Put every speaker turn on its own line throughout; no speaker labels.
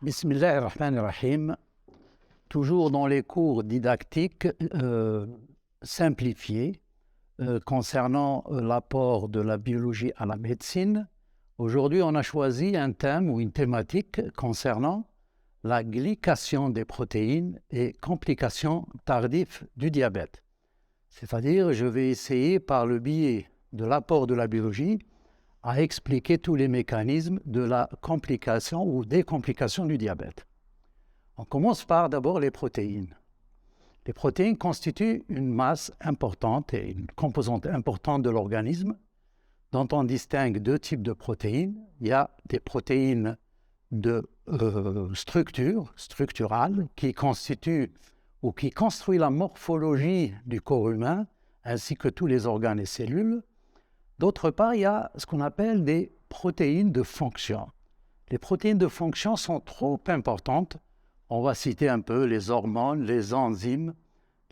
Bismillah ar-Rahman ar-Rahim. Toujours dans les cours didactiques simplifiés concernant l'apport de la biologie à la médecine, aujourd'hui on a choisi un thème ou une thématique concernant la glycation des protéines et complications tardives du diabète. C'est-à-dire, je vais essayer par le biais de l'apport de la biologie à expliquer tous les mécanismes de la complication ou des complications du diabète. On commence par d'abord les protéines. Les protéines constituent une masse importante et une composante importante de l'organisme dont on distingue deux types de protéines. Il y a des protéines de structurales qui constituent ou qui construisent la morphologie du corps humain ainsi que tous les organes et cellules. D'autre part, il y a ce qu'on appelle des protéines de fonction. Les protéines de fonction sont trop importantes. On va citer un peu les hormones, les enzymes,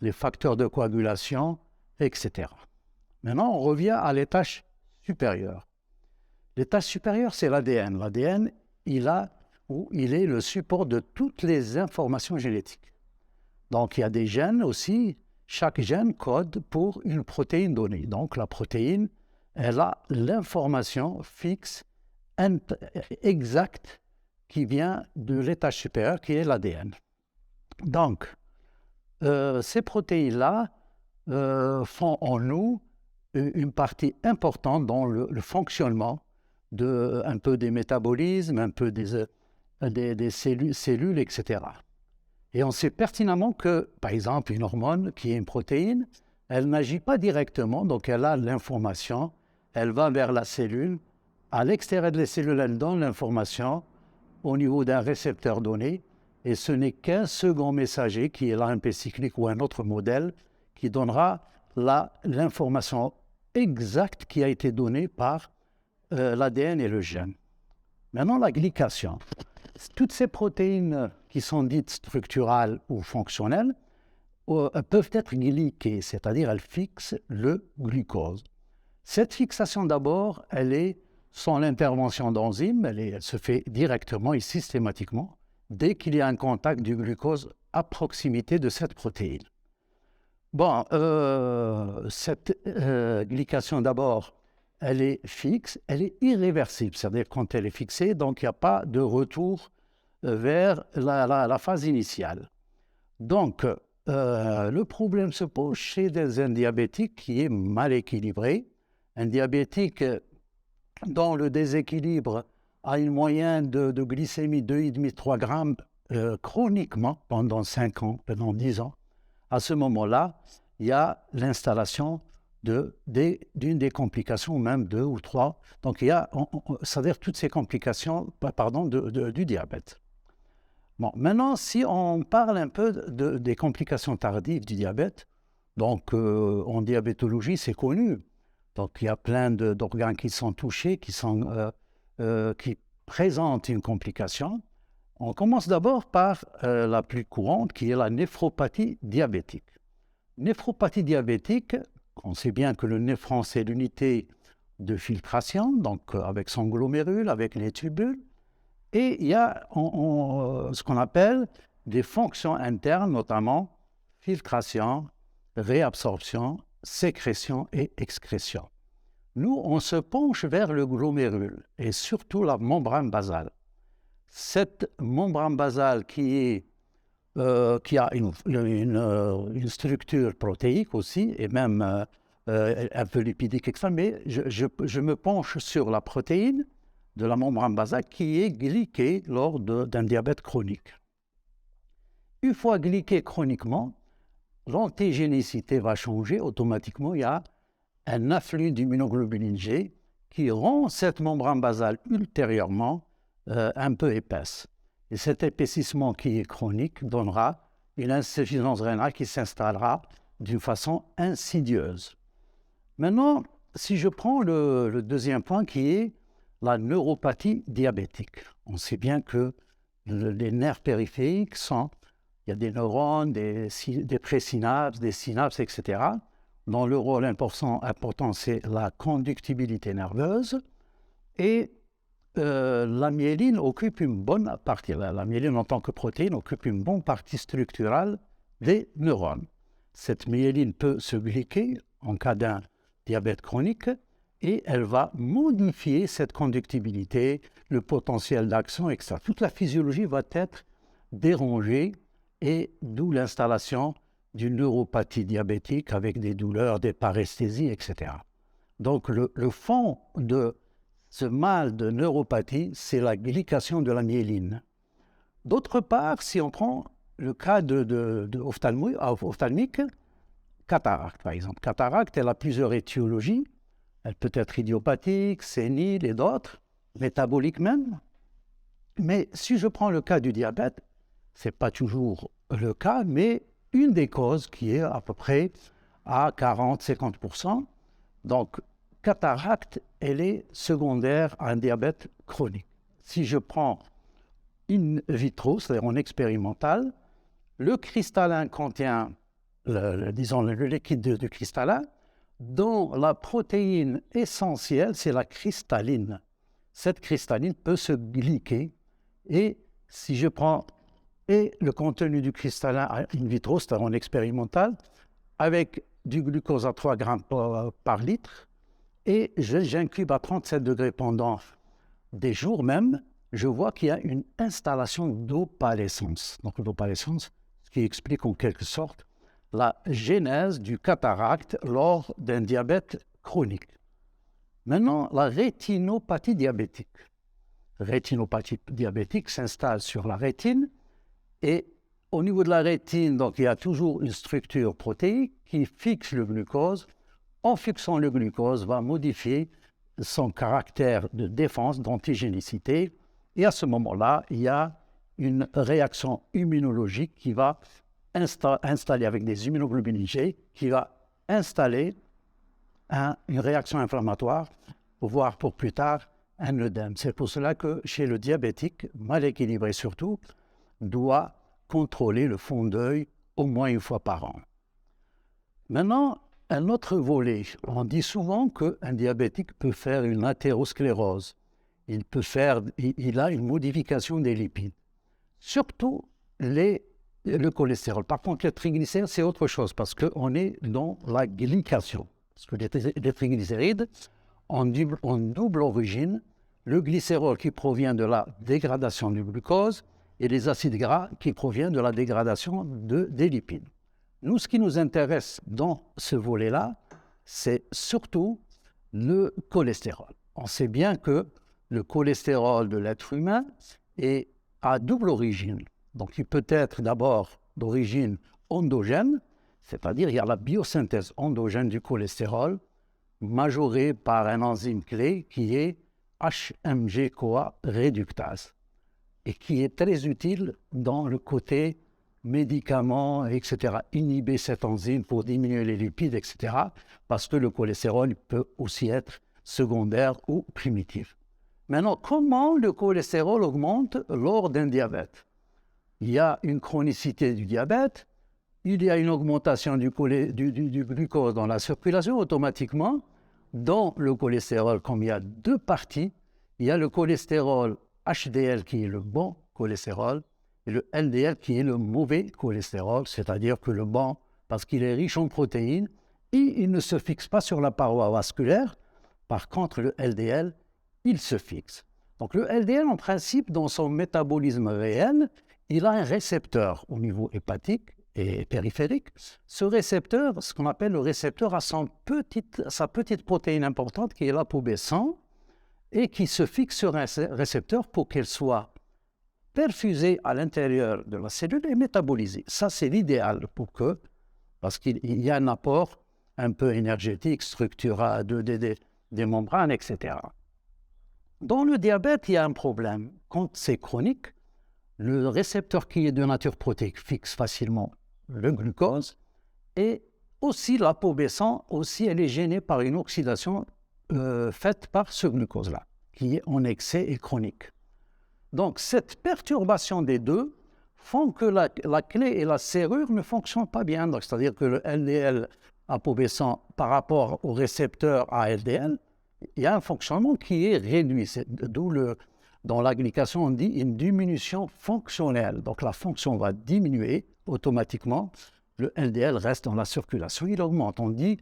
les facteurs de coagulation, etc. Maintenant, on revient à l'étage supérieur. L'étage supérieur, c'est l'ADN. L'ADN, il est le support de toutes les informations génétiques. Donc, il y a des gènes aussi. Chaque gène code pour une protéine donnée. Donc, la protéine, elle a l'information fixe, exacte, qui vient de l'étage supérieur, qui est l'ADN. Donc, ces protéines-là font en nous une partie importante dans le fonctionnement un peu des métabolismes, un peu des cellules, etc. Et on sait pertinemment que, par exemple, une hormone qui est une protéine, elle n'agit pas directement, donc elle a l'information, elle va vers la cellule. À l'extérieur des cellules, elle donne l'information au niveau d'un récepteur donné, et ce n'est qu'un second messager, qui est l'AMP cyclique ou un autre modèle, qui donnera l'information exacte qui a été donnée par l'ADN et le gène. Maintenant, la glycation. Toutes ces protéines qui sont dites structurales ou fonctionnelles peuvent être glyquées, c'est-à-dire elles fixent le glucose. Cette fixation d'abord, elle est sans l'intervention d'enzymes, elle se fait directement et systématiquement dès qu'il y a un contact du glucose à proximité de cette protéine. Bon, cette glycation d'abord, elle est fixe, elle est irréversible, c'est-à-dire quand elle est fixée, donc il n'y a pas de retour vers la phase initiale. Donc, le problème se pose chez un diabétique qui est mal équilibré, un diabétique dont le déséquilibre a une moyenne de glycémie de 2,5-3 grammes chroniquement pendant 5 ans, pendant 10 ans. À ce moment-là, il y a l'installation d'une des complications, même 2 ou 3. Donc, il y a, c'est-à-dire toutes ces complications du diabète. Bon, maintenant, si on parle un peu des complications tardives du diabète, donc en diabétologie, c'est connu. Donc, il y a plein d'organes qui sont touchés, qui présentent une complication. On commence d'abord par la plus courante, qui est la néphropathie diabétique. Néphropathie diabétique, on sait bien que le néphron, c'est l'unité de filtration, donc avec son glomérule, avec les tubules. Et il y a ce qu'on appelle des fonctions internes, notamment filtration, réabsorption, sécrétion et excrétion. Nous, on se penche vers le glomérule et surtout la membrane basale. Cette membrane basale qui a une structure protéique aussi et même un peu lipidique, etc. Mais je me penche sur la protéine de la membrane basale qui est glyquée lors d'un diabète chronique. Une fois glyquée chroniquement, l'antigénicité va changer automatiquement. Il y a un afflux d'immunoglobulines G qui rend cette membrane basale ultérieurement un peu épaisse. Et cet épaississement qui est chronique donnera une insuffisance rénale qui s'installera d'une façon insidieuse. Maintenant, si je prends le deuxième point qui est la neuropathie diabétique. On sait bien que les nerfs périphériques il y a des neurones, des présynapses, des synapses, etc. dont le rôle important c'est la conductibilité nerveuse. Et la myéline occupe une bonne partie, la myéline en tant que protéine occupe une bonne partie structurale des neurones. Cette myéline peut se glyquer en cas d'un diabète chronique et elle va modifier cette conductibilité, le potentiel d'action, etc. Toute la physiologie va être dérangée et d'où l'installation d'une neuropathie diabétique avec des douleurs, des paresthésies, etc. Donc le fond de ce mal de neuropathie, c'est la glycation de la myéline. D'autre part, si on prend le cas ophtalmique, cataracte par exemple. Cataracte, elle a plusieurs étiologies. Elle peut être idiopathique, sénile et d'autres, métaboliques même. Mais si je prends le cas du diabète, ce n'est pas toujours le cas, mais une des causes qui est à peu près à 40-50%. Donc, cataracte, elle est secondaire à un diabète chronique. Si je prends in vitro, c'est-à-dire en expérimental, le cristallin contient, disons, le liquide du cristallin, dont la protéine essentielle, c'est la cristalline. Cette cristalline peut se glyquer et si je prends le contenu du cristallin in vitro, c'est-à-dire en expérimental, avec du glucose à 3 grammes par litre, et j'incube à 37 degrés pendant des jours même, je vois qu'il y a une installation d'opalescence. Donc l'opalescence, ce qui explique en quelque sorte la genèse du cataracte lors d'un diabète chronique. Maintenant, la rétinopathie diabétique. Rétinopathie diabétique s'installe sur la rétine et au niveau de la rétine, donc, il y a toujours une structure protéique qui fixe le glucose. En fixant le glucose, va modifier son caractère de défense, d'antigénicité. Et à ce moment-là, il y a une réaction immunologique qui va installer avec des immunoglobulines G, qui va installer une réaction inflammatoire, voire pour plus tard un œdème. C'est pour cela que chez le diabétique, mal équilibré surtout, doit contrôler le fond d'œil au moins une fois par an. Maintenant, un autre volet, on dit souvent qu'un diabétique peut faire une athérosclérose. Il a une modification des lipides, surtout le cholestérol. Par contre, les triglycérides, c'est autre chose parce qu'on est dans la glycation. Parce que les triglycérides ont double origine, le glycérol qui provient de la dégradation du glucose et les acides gras qui proviennent de la dégradation des lipides. Nous, ce qui nous intéresse dans ce volet-là, c'est surtout le cholestérol. On sait bien que le cholestérol de l'être humain est à double origine. Donc, il peut être d'abord d'origine endogène, c'est-à-dire il y a la biosynthèse endogène du cholestérol, majorée par un enzyme clé qui est HMG-CoA réductase et qui est très utile dans le côté médicaments, etc., inhiber cette enzyme pour diminuer les lipides, etc., parce que le cholestérol peut aussi être secondaire ou primitif. Maintenant, comment le cholestérol augmente lors d'un diabète? Il y a une chronicité du diabète, il y a une augmentation du glucose dans la circulation automatiquement. Dans le cholestérol, comme il y a deux parties, il y a le cholestérol HDL qui est le bon cholestérol, et le LDL qui est le mauvais cholestérol, c'est-à-dire que le bon, parce qu'il est riche en protéines, et il ne se fixe pas sur la paroi vasculaire. Par contre, le LDL, il se fixe. Donc le LDL, en principe, dans son métabolisme réel, il a un récepteur au niveau hépatique et périphérique. Ce récepteur, ce qu'on appelle le récepteur, a sa petite protéine importante qui est l'ApoB100 et qui se fixe sur un récepteur pour qu'elle soit perfusée à l'intérieur de la cellule et métabolisée. Ça, c'est l'idéal parce qu'il y a un apport un peu énergétique, structural, des membranes, etc. Dans le diabète, il y a un problème. Quand c'est chronique, le récepteur qui est de nature protéique fixe facilement le glucose et aussi l'ApoB100, aussi elle est gênée par une oxydation faite par ce glucose-là, qui est en excès et chronique. Donc, cette perturbation des deux font que la clé et la serrure ne fonctionnent pas bien. C'est-à-dire que le LDL ApoB100 par rapport au récepteur à LDL, il y a un fonctionnement qui est réduit. D'où Dans la glycation, on dit une diminution fonctionnelle. Donc la fonction va diminuer automatiquement. Le LDL reste dans la circulation, il augmente. On dit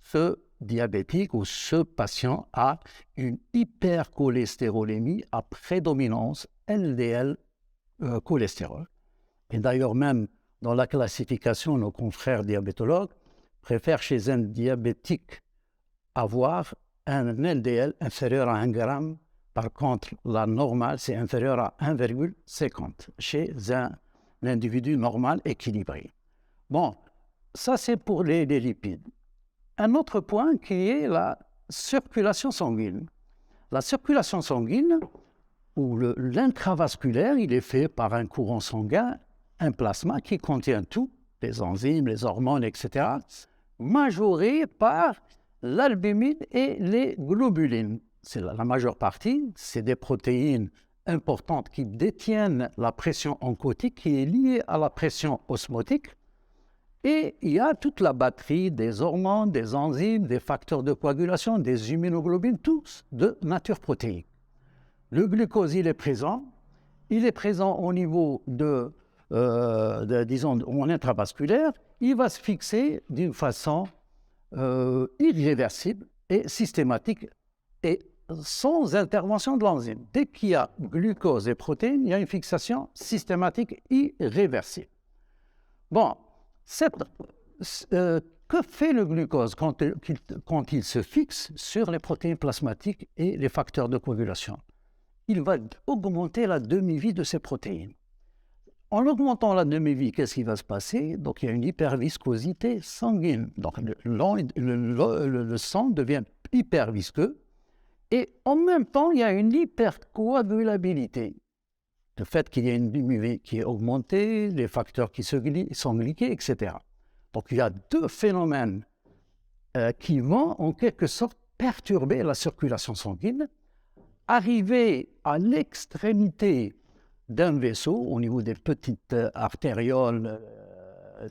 ce diabétique ou ce patient a une hypercholestérolémie à prédominance LDL cholestérol. Et d'ailleurs, même dans la classification, nos confrères diabétologues préfèrent chez un diabétique avoir un LDL inférieur à 1 gramme. Par contre, la normale, c'est inférieur à 1,50 chez un individu normal équilibré. Bon, ça c'est pour les lipides. Un autre point qui est la circulation sanguine. La circulation sanguine, ou l'intravasculaire, il est fait par un courant sanguin, un plasma qui contient tout, les enzymes, les hormones, etc., majoré par l'albumine et les globulines. C'est la majeure partie, c'est des protéines importantes qui détiennent la pression oncotique qui est liée à la pression osmotique. Et il y a toute la batterie des hormones, des enzymes, des facteurs de coagulation, des immunoglobulines, tous de nature protéique. Le glucose, il est présent au niveau disons, en intravasculaire, il va se fixer d'une façon irréversible et systématique et sans intervention de l'enzyme. Dès qu'il y a glucose et protéines, il y a une fixation systématique irréversible. Bon, que fait le glucose quand il se fixe sur les protéines plasmatiques et les facteurs de coagulation? Il va augmenter la demi-vie de ces protéines. En augmentant la demi-vie, qu'est-ce qui va se passer? Donc, il y a une hyperviscosité sanguine. Donc, le sang devient hypervisqueux. Et en même temps, il y a une hypercoagulabilité. Le fait qu'il y ait une demi-vie qui est augmentée, les facteurs qui sont glyqués, etc. Donc, il y a deux phénomènes qui vont en quelque sorte perturber la circulation sanguine. Arriver à l'extrémité d'un vaisseau, au niveau des petites artérioles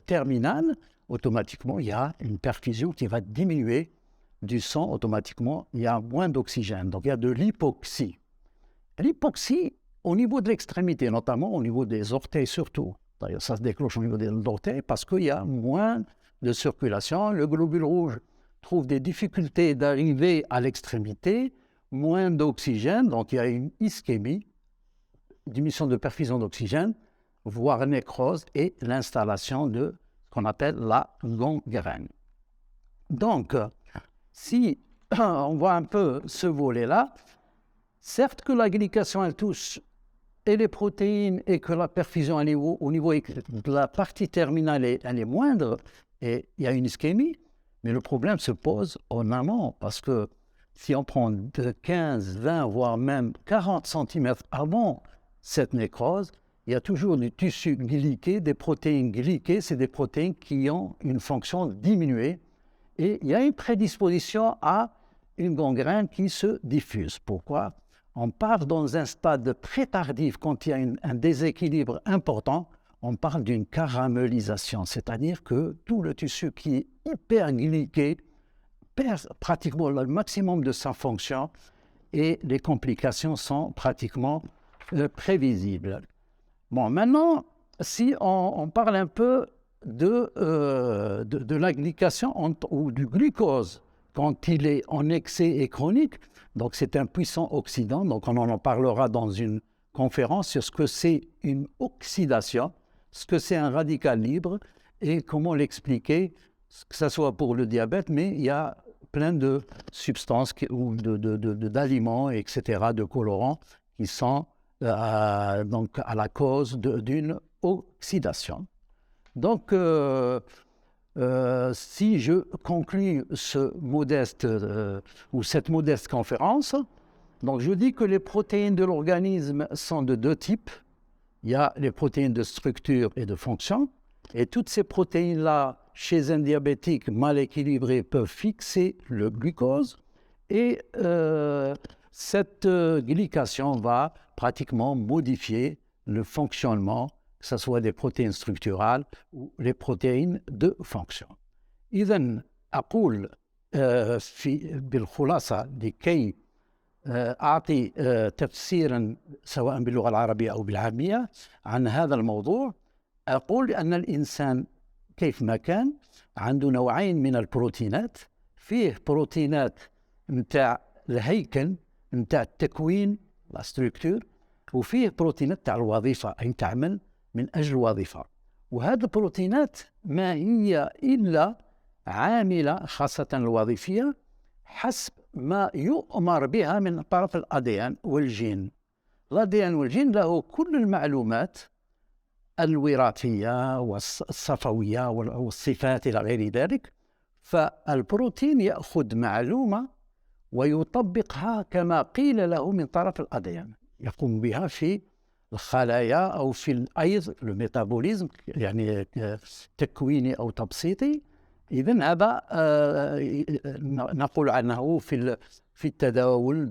terminales, automatiquement, il y a une perfusion qui va diminuer du sang, automatiquement, il y a moins d'oxygène. Donc, il y a de l'hypoxie. L'hypoxie, au niveau de l'extrémité, notamment au niveau des orteils surtout. D'ailleurs, ça se déclenche au niveau des orteils parce qu'il y a moins de circulation. Le globule rouge trouve des difficultés d'arriver à l'extrémité, moins d'oxygène, donc il y a une ischémie, diminution de perfusion d'oxygène, voire nécrose et l'installation de ce qu'on appelle la gangrène. Donc, si on voit un peu ce volet-là, certes que la glycation, elle touche et les protéines et que la perfusion au niveau de la partie terminale, elle est moindre et il y a une ischémie, mais le problème se pose en amont parce que si on prend de 15, 20, voire même 40 cm avant cette nécrose, il y a toujours du tissu glyqué, des protéines glyquées, c'est des protéines qui ont une fonction diminuée et il y a une prédisposition à une gangrène qui se diffuse. Pourquoi? On part dans un stade très tardif, quand il y a un déséquilibre important, on parle d'une caramélisation, c'est-à-dire que tout le tissu qui est hyper glyqué perd pratiquement le maximum de sa fonction et les complications sont pratiquement prévisibles. Bon, maintenant, si on parle un peu de la glycation ou du glucose, quand il est en excès et chronique, donc c'est un puissant oxydant, donc on en parlera dans une conférence sur ce que c'est une oxydation, ce que c'est un radical libre et comment l'expliquer, que ce soit pour le diabète, mais il y a plein de substances ou d'aliments, etc., de colorants qui sont donc à la cause d'une oxydation. Donc, si je conclus cette modeste conférence, donc je dis que les protéines de l'organisme sont de deux types. Il y a les protéines de structure et de fonction, et toutes ces protéines-là, chez un diabétique mal équilibré, peuvent fixer le glucose, et cette glycation va pratiquement modifier le fonctionnement, que ce soit des protéines structurales ou les protéines de fonction. إذن أقول بالخلاصة لكي أعطي تفسيرا سواء باللغة العربية أو بالعامية عن هذا الموضوع، أقول أن الإنسان كيف ما كان عنده نوعين من البروتينات. فيه بروتينات متاع الهيكل متاع التكوين لا ستركتور، وفيه بروتينات تاع الوظيفة أي تعمل من أجل الوظيفة. وهذه البروتينات ما هي إلا عاملة خاصة الوظيفية حسب ما يؤمر بها من طرف الأديان والجين. الأديان والجين له كل المعلومات الوراثية والصفوية والصفات إلى غير ذلك. فالبروتين يأخذ معلومة ويطبقها كما قيل له من طرف الأديان، يقوم بها في الخلايا أو في الأيض الميتابوليزم، يعني تكويني أو تبسيطي. إذن هذا نقول عنه في التداول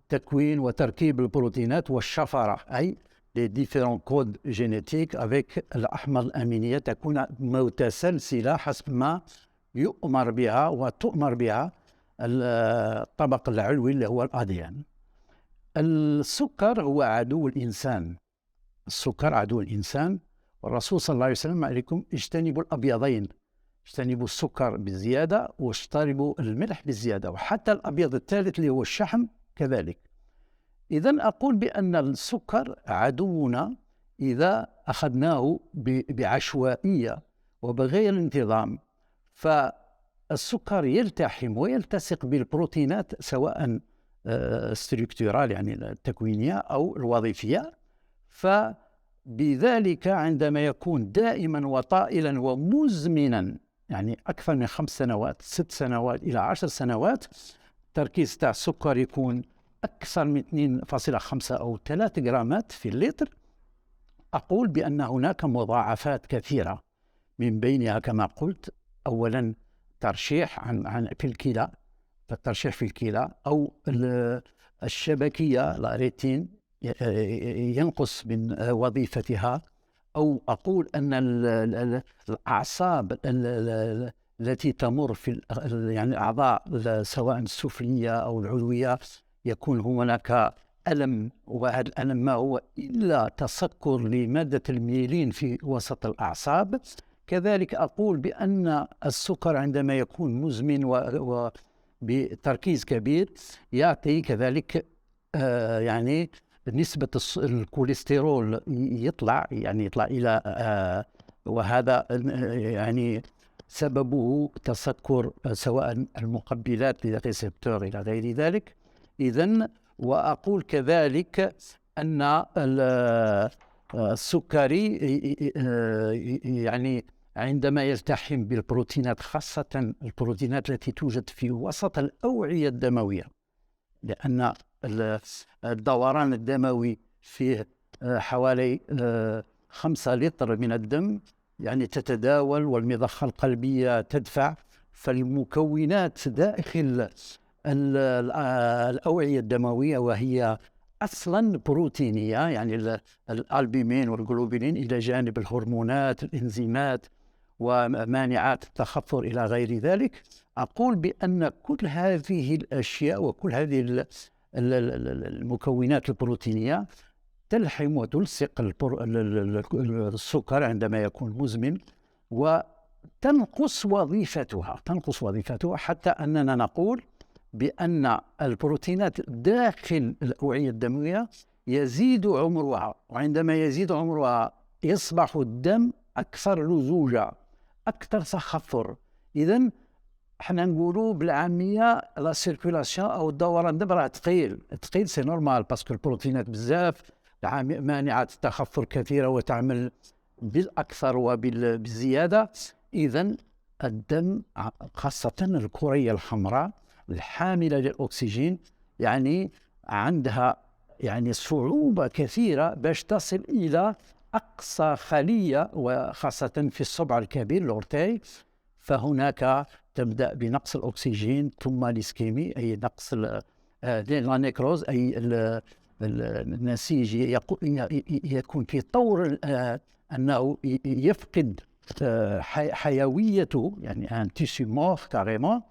بتكوين وتركيب البروتينات والشفرة، أي les différents codes génétiques avec الأحماض الأمينية تكون متسلسلة حسب ما يؤمر بها وتؤمر بها الطبق العلوي اللي هو الأديان. السكر هو عدو الإنسان، السكر عدو الإنسان، والرسول صلى الله عليه وسلم عليكم اجتنبوا الأبيضين، اجتنبوا السكر بالزيادة واجتنبوا الملح بالزيادة، وحتى الأبيض الثالث اللي هو الشحم كذلك. إذن أقول بأن السكر عدونا إذا أخذناه بعشوائية وبغير انتظام. فالسكر يلتحم ويلتصق بالبروتينات سواء ستركتورال يعني التكوينية أو الوظيفية، فبذلك عندما يكون دائما وطائلا ومزمنا، يعني أكثر من 5 سنوات 6 سنوات إلى 10 سنوات، تركيز تاع السكر يكون أكثر من 2.5 أو 3 جرامات في اللتر. أقول بأن هناك مضاعفات كثيرة، من بينها كما قلت أولا ترشيح في الكلى، فالترشيح في الكلى أو الشبكية الريتين ينقص من وظيفتها، أو أقول أن الأعصاب التي تمر في يعني الأعضاء سواء السفلية أو العلوية يكون هناك ألم، وهذا الألم ما هو إلا تسكر لمادة الميلين في وسط الأعصاب. كذلك أقول بأن السكر عندما يكون مزمن وبتركيز كبير يعطي كذلك يعني نسبة الكوليسترول يطلع إلى وهذا يعني سببه تسكر سواء المقبلات للريسبتور إلى غير ذلك. إذن وأقول كذلك أن السكري يعني عندما يلتحم بالبروتينات، خاصة البروتينات التي توجد في وسط الأوعية الدموية، لأن الدوران الدموي فيه حوالي 5 لتر من الدم يعني تتداول، والمضخة القلبية تدفع، فالمكونات داخل الأوعية الدموية وهي أصلا بروتينية، يعني الألبومين والجلوبولين إلى جانب الهرمونات الإنزيمات ومانعات التخثر إلى غير ذلك. أقول بأن كل هذه الأشياء وكل هذه المكونات البروتينية تلحم وتلصق السكر عندما يكون مزمن، وتنقص وظيفتها حتى أننا نقول بأن البروتينات داخل الأوعية الدموية يزيد عمرها، وعندما يزيد عمرها يصبح الدم أكثر لزوجة، أكثر تخثر. إذن حنا نقولوا بالعامية لا سيركولاسيون أو الدوران الدم راه ثقيل سي نورمال، باسكو البروتينات بزاف، مانعات التخثر كثيرة وتعمل بالأكثر وبالزيادة. إذن الدم خاصة الكرية الحمراء الحاملة للأكسجين يعني عندها يعني صعوبة كثيرة باش تصل إلى أقصى خلية، وخاصة في الصبع الكبير الأورتي، فهناك تبدأ بنقص الأكسجين ثم الإسكيمي أي نقص النيكروز أي النسيج يكون في طور أنه يفقد حيويته، يعني ان تيسو مور كاريمون،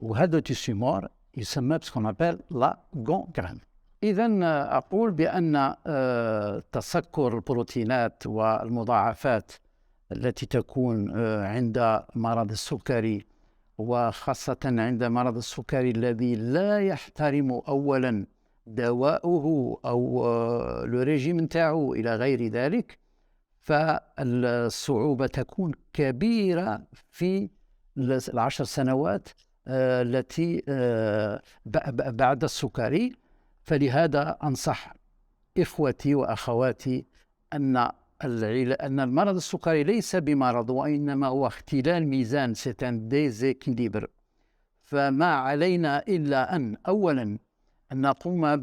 وهذا التيسو مور يسمى بسكون أبل لا غونغرين. إذا أقول بأن تسكر البروتينات والمضاعفات التي تكون عند مرض السكري، وخاصة عند مرض السكري الذي لا يحترم أولا دواؤه أو الريجيم نتاعو إلى غير ذلك، فالصعوبة تكون كبيرة في 10 سنوات التي بعد السكري. فلهذا أنصح إخوتي وأخواتي أن المرض السكري ليس بمرض، وإنما هو اختلال ميزان، c'est un déséquilibre. فما علينا إلا أن أولا أن نقوم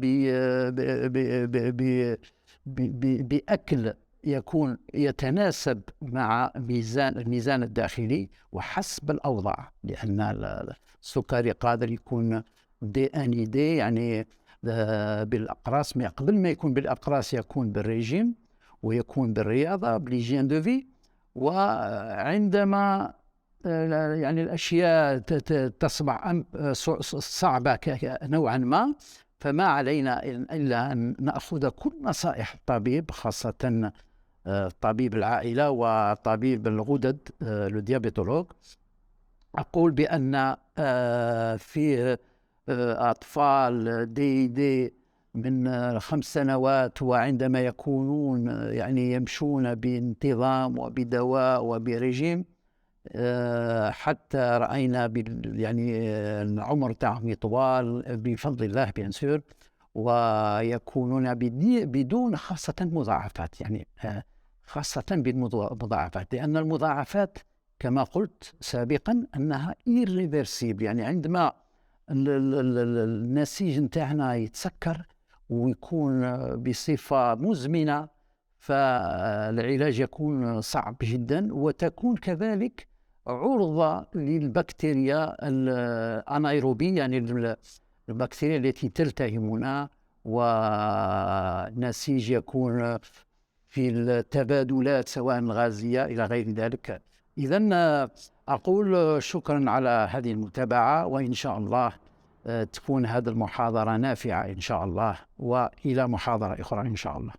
بأكل يكون يتناسب مع الميزان الداخلي وحسب الأوضاع، لأن السكري قادر يكون دي أنيدي يعني بالأقراص، قبل ما يكون بالأقراص يكون بالريجيم ويكون بالرياضة بليجين دو في. وعندما يعني الأشياء تصبح صعبة نوعا ما، فما علينا إلا أن نأخذ كل نصائح الطبيب، خاصة طبيب العائلة وطبيب الغدد الديابيتولوج. أقول بأن في أطفال دي من 5 سنوات وعندما يكونون يعني يمشون بانتظام وبدواء وبرجيم، حتى رأينا يعني العمر تاعهم يطول بفضل الله بيان سور، ويكونون بدون خاصة مضاعفات، يعني خاصة بالمضاعفات، لأن المضاعفات كما قلت سابقا أنها irreversible. يعني عندما النسيج نتاعنا يتسكر ويكون بصفة مزمنة، فالعلاج يكون صعب جدا، وتكون كذلك عرضة للبكتيريا الأنايروبية، يعني البكتيريا التي تلتهمنا، والنسيج يكون في التبادلات سواء الغازية إلى غير ذلك. إذن أقول شكرا على هذه المتابعة، وإن شاء الله تكون هذه المحاضرة نافعة إن شاء الله، وإلى محاضرة أخرى إن شاء الله.